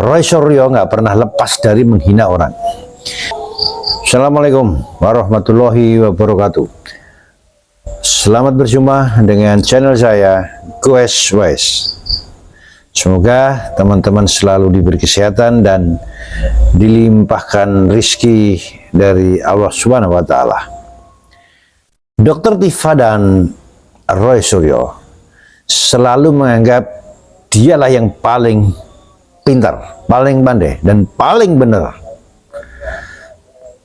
Roy Suryo nggak pernah lepas dari menghina orang. Assalamualaikum warahmatullahi wabarakatuh. Selamat berjumpa dengan channel saya, Goes Wise. Semoga teman-teman selalu diberi kesehatan dan dilimpahkan rizki dari Allah Subhanahu wa Ta'ala. Dr. Tifa dan Roy Suryo selalu menganggap dialah yang paling pintar, paling pandai, dan paling benar.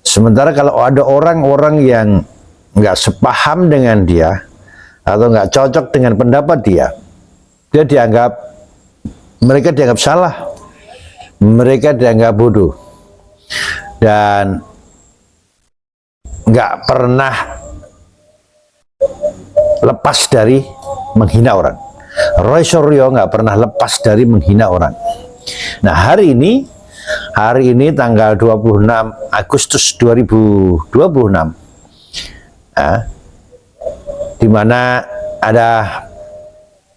Sementara kalau ada orang-orang yang nggak sepaham dengan dia atau nggak cocok dengan pendapat dia, mereka dianggap salah, mereka dianggap bodoh, dan nggak pernah lepas dari menghina orang. Roy Suryo nggak pernah lepas dari menghina orang. Nah, hari ini tanggal 26 Agustus 2026, di mana ada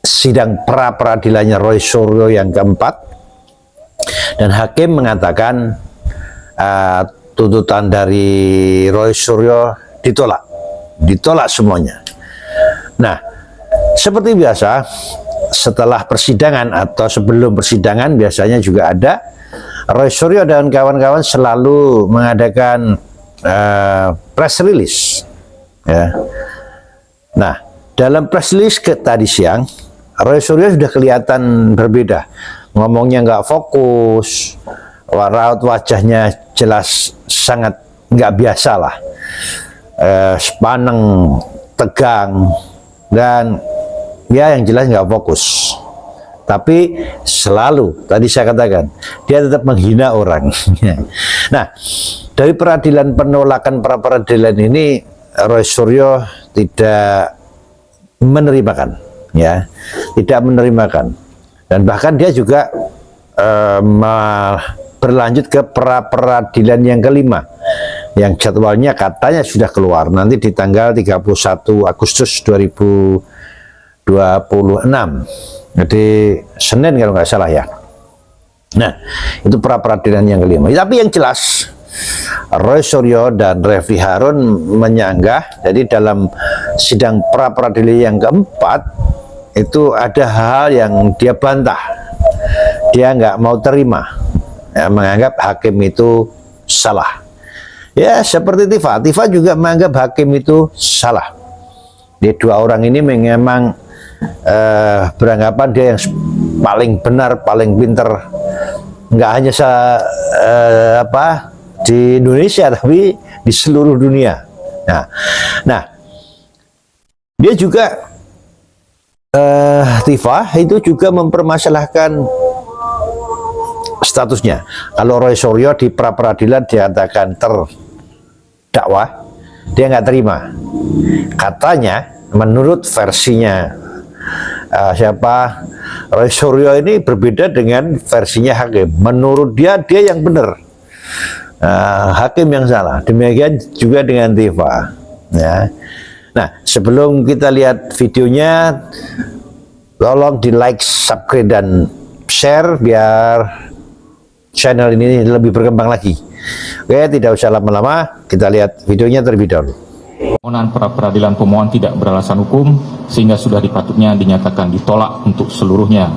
sidang pra-peradilannya Roy Suryo yang keempat, dan hakim mengatakan tuntutan dari Roy Suryo ditolak semuanya. Nah, seperti biasa, setelah persidangan atau sebelum persidangan biasanya juga ada Roy Suryo dan kawan-kawan selalu mengadakan press release, ya. Nah, dalam press release tadi siang, Roy Suryo sudah kelihatan berbeda, ngomongnya nggak fokus, raut wajahnya jelas sangat nggak biasa lah, sepaneng, tegang, dan ya yang jelas nggak fokus. Tapi selalu, tadi saya katakan, dia tetap menghina orang. Nah, dari peradilan penolakan pra-peradilan ini, Roy Suryo tidak menerimakan, ya, tidak menerimakan, dan bahkan dia juga berlanjut ke pra-peradilan yang kelima, yang jadwalnya katanya sudah keluar nanti di tanggal 31 Agustus 2026. Jadi Senin kalau nggak salah ya. Nah, itu pra-peradilan yang kelima. Tapi yang jelas Roy Suryo dan Refli Harun menyanggah. Jadi dalam sidang pra-peradilan yang keempat itu ada hal yang dia bantah. Dia nggak mau terima, ya, menganggap hakim itu salah. Ya, seperti Tifa juga menganggap hakim itu salah. Dia dua orang ini memang beranggapan dia yang paling benar, paling pinter, nggak hanya di Indonesia tapi di seluruh dunia. Nah, dia juga Tifa itu juga mempermasalahkan statusnya. Kalau Roy Suryo di pra-peradilan dikatakan terdakwa, dia nggak terima. Katanya menurut versinya Roy Suryo ini berbeda dengan versinya hakim. Menurut dia yang benar, hakim yang salah. Demikian juga dengan Tifa, ya. Nah, sebelum kita lihat videonya, tolong di like, subscribe, dan share biar channel ini lebih berkembang lagi. Oke, tidak usah lama-lama, kita lihat videonya terlebih dahulu. Permohonan pra-peradilan pemohon tidak beralasan hukum sehingga sudah dipatutnya dinyatakan ditolak untuk seluruhnya.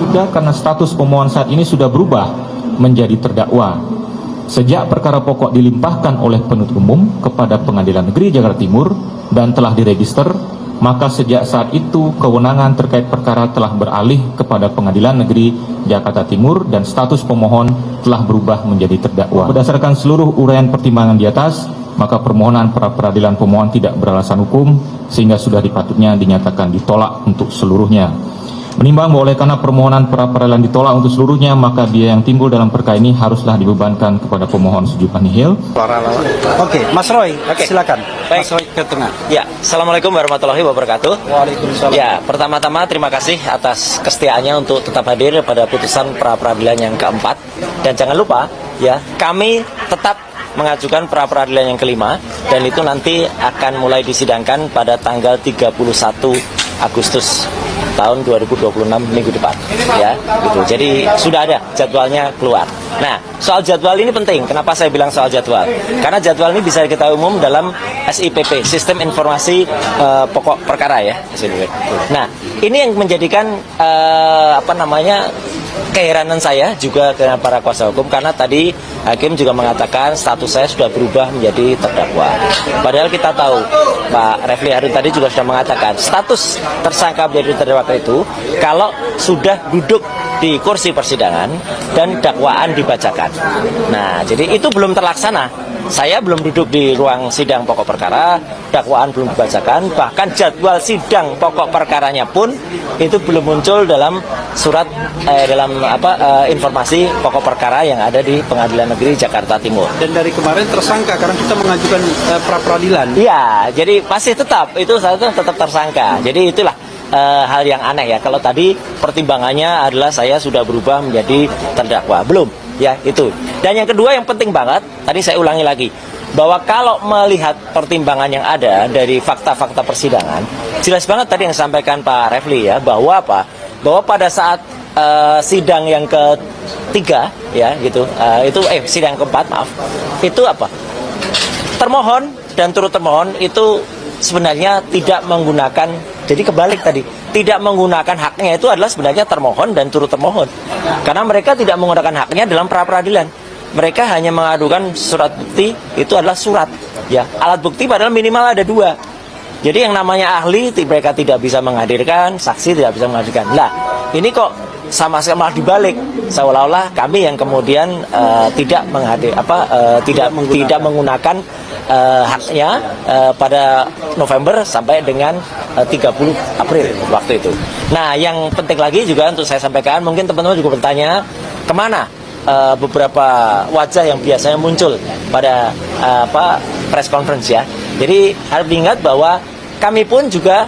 Juga karena status pemohon saat ini sudah berubah menjadi terdakwa. Sejak perkara pokok dilimpahkan oleh penuntut umum kepada Pengadilan Negeri Jakarta Timur dan telah diregister, maka sejak saat itu kewenangan terkait perkara telah beralih kepada Pengadilan Negeri Jakarta Timur dan status pemohon telah berubah menjadi terdakwa. Berdasarkan seluruh uraian pertimbangan di atas, maka permohonan pra-peradilan pemohon tidak beralasan hukum sehingga sudah dipatutnya dinyatakan ditolak untuk seluruhnya. Menimbang bahwa oleh karena permohonan pra-peradilan ditolak untuk seluruhnya, maka biaya yang timbul dalam perkara ini haruslah dibebankan kepada pemohon sejuta nihil. Oke, Mas Roy, silakan. Baik. Mas Roy ke tengah. Ya, Assalamualaikum warahmatullahi wabarakatuh. Waalaikumsalam. Ya, pertama-tama terima kasih atas kesetiaannya untuk tetap hadir pada putusan pra-peradilan yang keempat. Dan jangan lupa, ya, kami tetap mengajukan pra peradilan yang kelima, dan itu nanti akan mulai disidangkan pada tanggal 31 Agustus tahun 2026 minggu depan, ya gitu. Jadi sudah ada jadwalnya keluar. Nah, soal jadwal ini penting. Kenapa saya bilang soal jadwal? Karena jadwal ini bisa diketahui umum dalam SIPP, Sistem Informasi Pokok Perkara, ya. Nah, ini yang menjadikan keheranan saya juga ke para kuasa hukum, karena tadi hakim juga mengatakan status saya sudah berubah menjadi terdakwa. Padahal kita tahu Pak Refli Harun tadi juga sudah mengatakan status tersangka menjadi terdakwa itu kalau sudah duduk di kursi persidangan dan dakwaan dibacakan. Nah, jadi itu belum terlaksana. Saya belum duduk di ruang sidang pokok perkara, dakwaan belum dibacakan, bahkan jadwal sidang pokok perkaranya pun itu belum muncul dalam surat informasi pokok perkara yang ada di Pengadilan Negeri Jakarta Timur. Dan dari kemarin tersangka, karena kita mengajukan pra peradilan. Iya, jadi masih tetap tetap tersangka. Jadi itulah hal yang aneh, ya. Kalau tadi pertimbangannya adalah saya sudah berubah menjadi terdakwa, belum. Ya, itu. Dan yang kedua yang penting banget, tadi saya ulangi lagi, bahwa kalau melihat pertimbangan yang ada dari fakta-fakta persidangan, jelas banget tadi yang disampaikan Pak Refli, ya, bahwa bahwa pada saat sidang yang ketiga, ya, gitu, sidang keempat, maaf, itu termohon dan turut termohon itu sebenarnya tidak menggunakan, jadi kebalik tadi, tidak menggunakan haknya itu adalah sebenarnya termohon dan turut termohon, karena mereka tidak menggunakan haknya dalam pra peradilan. Mereka hanya mengadukan surat bukti, itu adalah surat, ya, alat bukti padahal minimal ada 2. Jadi yang namanya ahli mereka tidak bisa menghadirkan, saksi tidak bisa menghadirkan. Lah, ini kok sama sekali malah dibalik, seolah-olah kami yang kemudian tidak menggunakan haknya pada November sampai dengan 30 April waktu itu. Nah, yang penting lagi juga untuk saya sampaikan, mungkin teman-teman juga bertanya kemana beberapa wajah yang biasanya muncul pada press conference, ya. Jadi harus diingat bahwa kami pun juga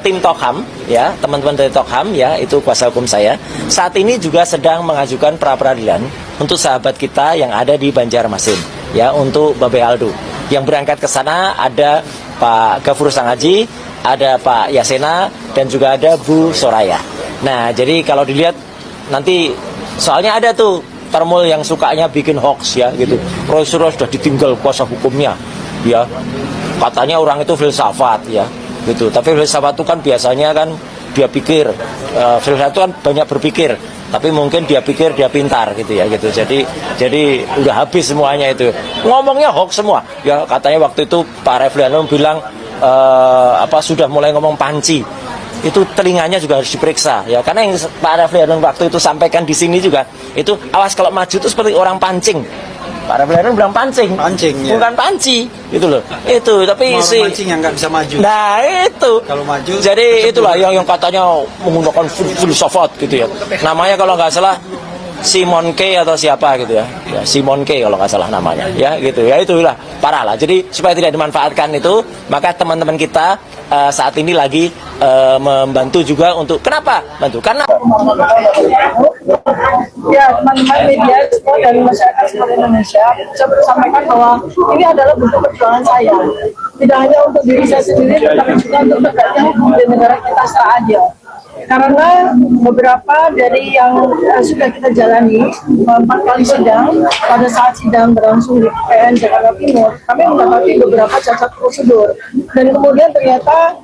tim Tokham, ya, teman-teman dari Tokham, ya, itu kuasa hukum saya, saat ini juga sedang mengajukan pra peradilan untuk sahabat kita yang ada di Banjarmasin, ya, untuk Babe Aldo. Yang berangkat ke sana ada Pak Gafur Sangaji, ada Pak Yasena, dan juga ada Bu Soraya. Nah, jadi kalau dilihat nanti, soalnya ada tuh termul yang sukanya bikin hoax, ya, gitu. Roy Suryo sudah ditinggal kuasa hukumnya, ya. Katanya orang itu filsafat, ya, gitu. Tapi filsafat itu kan biasanya kan dia pikir, filsafat itu kan banyak berpikir, tapi mungkin dia pikir dia pintar, gitu, ya, gitu. Jadi udah habis semuanya itu. Ngomongnya hoax semua. Ya, katanya waktu itu Pak Refli Harun bilang sudah mulai ngomong panci. Itu telinganya juga harus diperiksa, ya, karena yang Pak Refli Harun waktu itu sampaikan di sini juga itu, awas kalau maju itu seperti orang pancing. Pak Refli Harun bilang pancing, ya. Bukan panci, gitu loh. Itu tapi pancing yang nggak bisa maju. Nah, itu. Kalau maju. Jadi itulah yang katanya menggunakan filsafat, gitu, ya. Namanya kalau nggak salah Simon K atau siapa, gitu, ya. Ya, Simon K kalau nggak salah namanya, ya, gitu, ya, itulah parah lah. Jadi supaya tidak dimanfaatkan itu, maka teman-teman kita saat ini lagi membantu juga untuk, kenapa bantu? Karena ya, teman-teman media semua dari masyarakat seluruh Indonesia, saya sampaikan bahwa ini adalah bentuk perjuangan saya, tidak hanya untuk diri saya sendiri, tetapi juga untuk tegaknya hukum di negara kita secara adil. Karena beberapa dari yang sudah kita jalani 4 kali sidang, pada saat sidang berlangsung di PN Jakarta Timur, kami mendapati beberapa cacat prosedur, dan kemudian ternyata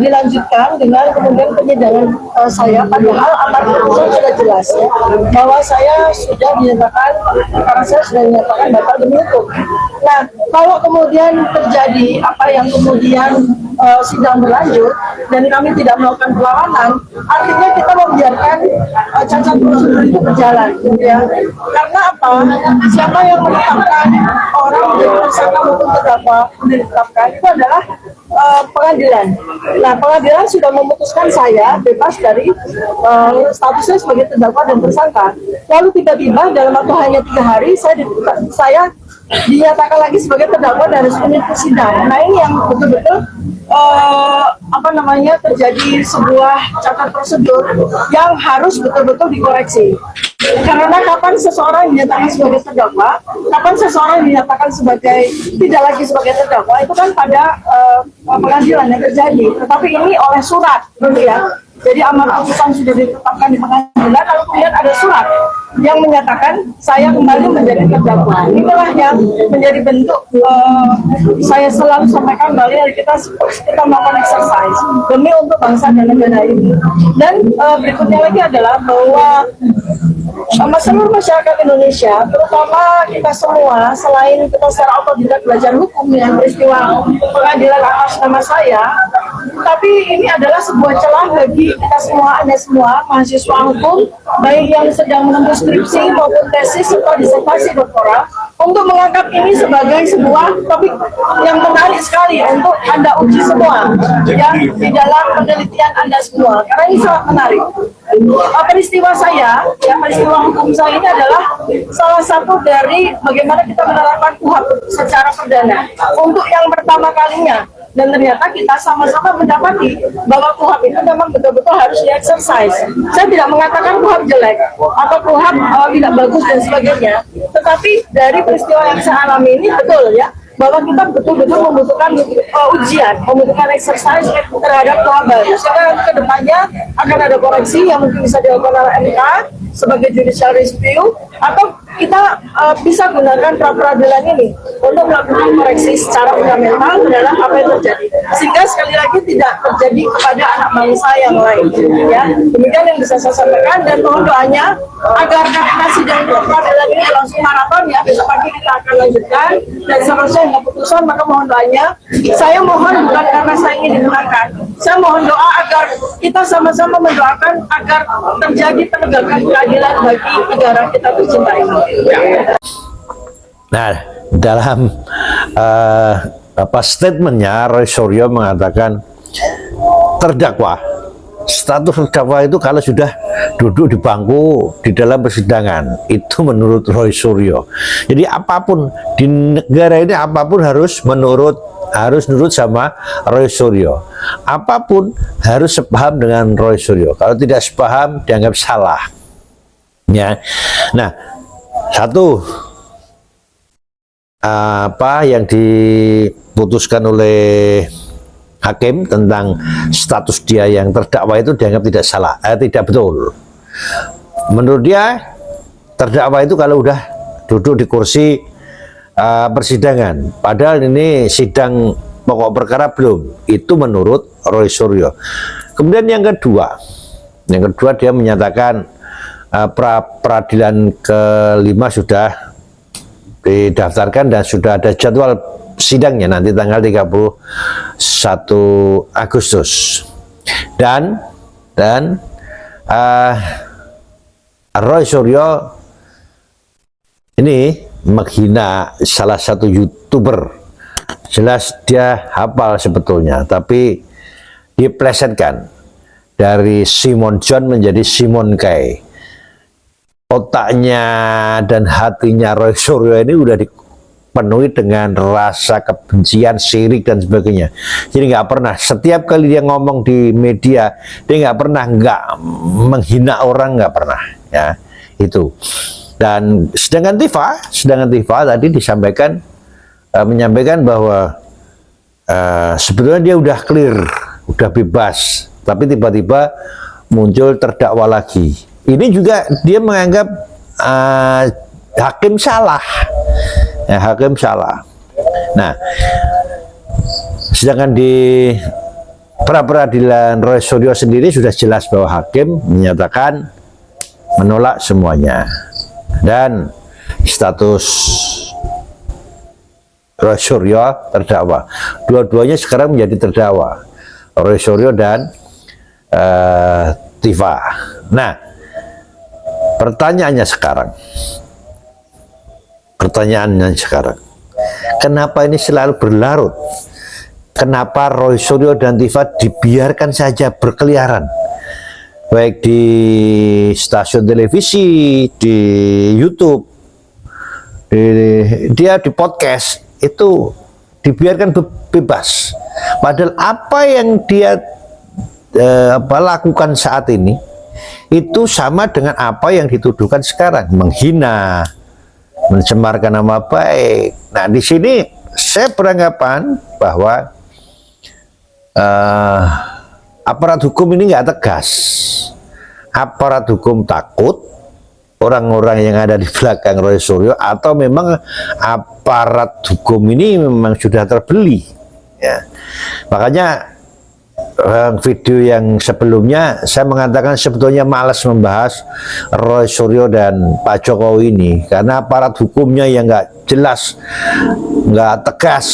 dilanjutkan dengan kemudian penyidangan saya, padahal amar putusan sudah jelas, ya, bahwa saya sudah dinyatakan, karena saya sudah dinyatakan batal demi hukum. Nah, kalau kemudian terjadi apa yang kemudian sidang berlanjut dan kami tidak melakukan perlawanan, artinya kita membiarkan cacat prosedur itu berjalan, ya. Karena apa? Siapa yang menetapkan orang menjadi tersangka maupun terdakwa ditetapkan itu adalah pengadilan. Nah, pengadilan sudah memutuskan saya bebas dari statusnya sebagai terdakwa dan tersangka. Lalu tiba-tiba dalam waktu hanya 3 hari saya dinyatakan lagi sebagai terdakwa dan harus mengikuti sidang. Nah, ini yang betul-betul terjadi sebuah catat prosedur yang harus betul-betul dikoreksi. Karena kapan seseorang dinyatakan sebagai terdakwa, kapan seseorang dinyatakan sebagai tidak lagi sebagai terdakwa, itu kan pada pengadilan yang terjadi. Tetapi ini oleh surat, gitu ya. Jadi amar putusan sudah ditetapkan di pengadilan, lalu kemudian ada surat yang menyatakan saya kembali menjadi terdakwa. Inilah yang menjadi bentuk saya selalu sampaikan kembali kita melakukan exercise demi untuk bangsa dan negara ini. Dan berikutnya lagi adalah bahwa seluruh masyarakat Indonesia, terutama kita semua, selain kita secara otodidak belajar hukum dengan peristiwa pengadilan atas nama saya, tapi ini adalah sebuah celah bagi kita semua, Anda semua, mahasiswa hukum, baik yang sedang menempuh skripsi maupun tesis atau disertasi doktoral, untuk menganggap ini sebagai sebuah topik yang menarik sekali untuk Anda uji semua, ya, di dalam penelitian Anda semua, karena ini sangat menarik. Peristiwa saya, ya, peristiwa hukum saya ini adalah salah satu dari bagaimana kita menerapkan KUHP secara perdana untuk yang pertama kalinya. Dan ternyata kita sama-sama mendapati bahwa KUHP itu memang betul-betul harus di-exercise. Saya tidak mengatakan KUHP jelek atau KUHP tidak bagus dan sebagainya, tetapi dari peristiwa yang saya alami ini betul ya, bahwa kita betul-betul membutuhkan ujian, membutuhkan exercise terhadap KUHP baru. Sehingga ke depannya akan ada koreksi yang mungkin bisa dilakukan oleh MK sebagai judicial review, atau kita bisa gunakan pra-peradilan ini untuk melakukan koreksi secara fundamental dalam apa yang terjadi, sehingga sekali lagi tidak terjadi kepada anak bangsa yang lain. Ya, demikian yang bisa saya sampaikan, dan mohon doanya agar karena sidang pra-peradilan ini langsung maraton ya, besok pagi kita akan lanjutkan dan seterusnya hingga putusan. Maka mohon doanya, saya mohon bukan karena saya ingin dimenangkan, saya mohon doa agar kita sama-sama mendoakan agar terjadi penegakan keadilan bagi negara kita tercinta ini. Nah, dalam statementnya Roy Suryo mengatakan terdakwa, status terdakwa itu kalau sudah duduk di bangku di dalam persidangan, itu menurut Roy Suryo. Jadi apapun di negara ini, apapun harus nurut sama Roy Suryo. Apapun harus sepaham dengan Roy Suryo. Kalau tidak sepaham dianggap salah. Ya. Nah, satu apa yang diputuskan oleh hakim tentang status dia yang terdakwa itu dianggap tidak salah, tidak betul. Menurut dia, terdakwa itu kalau udah duduk di kursi persidangan, padahal ini sidang pokok perkara belum. Itu menurut Roy Suryo. Kemudian yang kedua dia menyatakan pra-peradilan kelima sudah didaftarkan dan sudah ada jadwal sidangnya nanti tanggal 31 Agustus. Dan Roy Suryo ini menghina salah satu YouTuber. Jelas dia hafal sebetulnya, tapi diplesetkan dari Simon John menjadi Simon Kay. Otaknya dan hatinya Roy Suryo ini udah dipenuhi dengan rasa kebencian, syirik dan sebagainya. Jadi nggak pernah, setiap kali dia ngomong di media, dia nggak pernah nggak menghina orang, nggak pernah. Ya, itu. Dan sedangkan Tifa tadi menyampaikan bahwa sebetulnya dia udah clear, udah bebas, tapi tiba-tiba muncul terdakwa lagi. Ini juga dia menganggap hakim salah, ya, hakim salah. Nah, sedangkan di pra-peradilan Roy Suryo sendiri sudah jelas bahwa hakim menyatakan menolak semuanya, dan status Roy Suryo terdakwa. Dua-duanya sekarang menjadi terdakwa, Roy Suryo dan Tifa. Nah, pertanyaannya sekarang, kenapa ini selalu berlarut? Kenapa Roy Suryo dan Tifa dibiarkan saja berkeliaran, baik di stasiun televisi, di YouTube, dia di podcast, itu dibiarkan bebas. Padahal apa yang dia lakukan saat ini itu sama dengan apa yang dituduhkan sekarang, menghina, mencemarkan nama baik. Nah, di sini saya beranggapan bahwa aparat hukum ini nggak tegas. Aparat hukum takut orang-orang yang ada di belakang Roy Suryo, atau memang aparat hukum ini memang sudah terbeli, ya. Makanya video yang sebelumnya saya mengatakan sebetulnya malas membahas Roy Suryo dan Pak Jokowi ini karena aparat hukumnya yang nggak jelas, nggak tegas,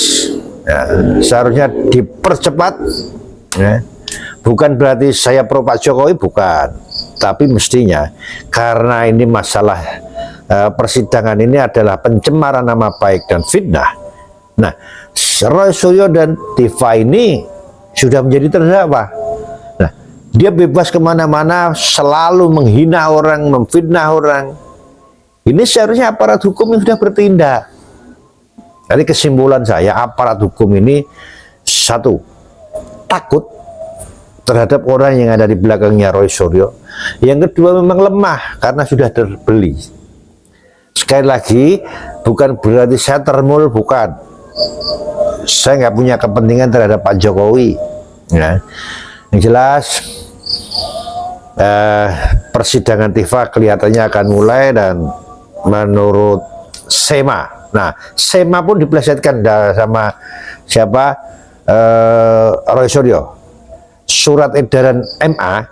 ya. Seharusnya dipercepat, ya. Bukan berarti saya pro Pak Jokowi, bukan, tapi mestinya karena ini masalah persidangan ini adalah pencemaran nama baik dan fitnah. Nah, Roy Suryo dan Tiva ini sudah menjadi terdakwa. Nah, dia bebas kemana-mana, selalu menghina orang, memfitnah orang. Ini seharusnya aparat hukum yang sudah bertindak. Jadi kesimpulan saya, aparat hukum ini satu, takut terhadap orang yang ada di belakangnya Roy Suryo. Yang kedua, memang lemah karena sudah terbeli. Sekali lagi, bukan berarti saya termul, bukan. Saya nggak punya kepentingan terhadap Pak Jokowi, ya. Yang jelas persidangan Tiva kelihatannya akan mulai, dan menurut SEMA, nah SEMA pun dipelesetkan sama siapa, Roy Suryo. Surat edaran MA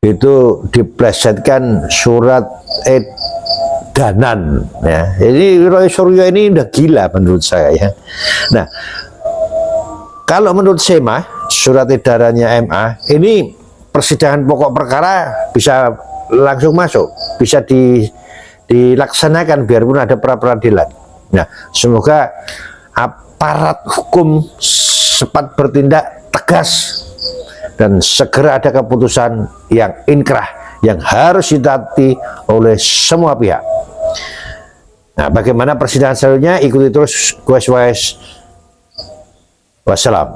itu diplesetkan surat edanan, ya. Jadi Roy Suryo ini udah gila menurut saya, ya. Nah, kalau menurut SEMA, surat edarannya MA, ini persidangan pokok perkara bisa langsung masuk, bisa dilaksanakan biarpun ada pra peradilan. Nah, semoga aparat hukum cepat bertindak tegas dan segera ada keputusan yang inkrah yang harus ditaati oleh semua pihak. Nah, bagaimana persidangan selanjutnya ikuti terus Quest Wise. Wassalam.